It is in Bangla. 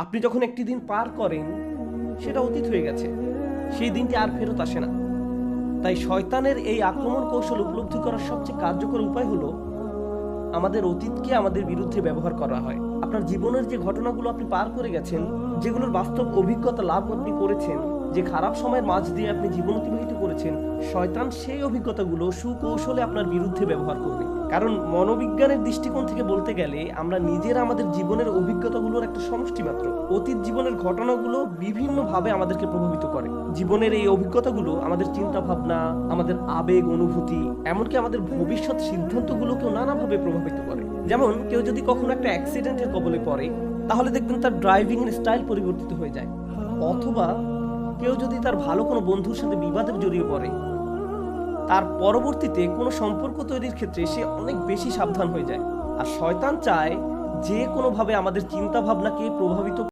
আপনি যখন একটি দিন পার করেন সেটা অতীত হয়ে গেছে, সেই দিনটি আর ফেরত আসে না। তাই শয়তানের এই আক্রমণ কৌশল উপলব্ধি করার সবচেয়ে কার্যকর উপায় হলো আমাদের অতীতকে আমাদের বিরুদ্ধে ব্যবহার করা হয়। আপনার জীবনের যে ঘটনাগুলো আপনি পার করে গেছেন, যেগুলোর বাস্তব অভিজ্ঞতা লাভ আপনি করেছেন, যে খারাপ সময়ের মাঝ দিয়ে আপনি জীবন অতিবাহিত করেছেন, শয়তান সেই অভিজ্ঞতাগুলো সুকৌশলে আপনার বিরুদ্ধে ব্যবহার করবে। কারণ মনোবিজ্ঞানের দৃষ্টিকোণ থেকে বলতে গেলে আমরা নিজেরা আমাদের জীবনের অভিজ্ঞতাগুলোর একটা সমষ্টি মাত্র। অতীত জীবনের ঘটনাগুলো বিভিন্নভাবে আমাদেরকে প্রভাবিত করে। জীবনের এই অভিজ্ঞতাগুলো আমাদের চিন্তা ভাবনা, আমাদের আবেগ অনুভূতি, এমনকি আমাদের ভবিষ্যৎ সিদ্ধান্তগুলোকেও নানাভাবে প্রভাবিত করে। যেমন কেউ যদি কখনো একটা অ্যাক্সিডেন্টের কবলে পড়ে, তাহলে দেখবেন তার ড্রাইভিং এর স্টাইল পরিবর্তিত হয়ে যায়। অথবা কেউ যদি তার ভালো কোনো বন্ধুর সাথে বিবাদে জড়িয়ে পড়ে, তার পরবর্তীতে কোনো সম্পর্ক তৈরির ক্ষেত্রে সে অনেক বেশি সাবধান হয়ে যায়। আর শয়তান চায় যে কোনোভাবে আমাদের চিন্তা ভাবনাকে প্রভাবিত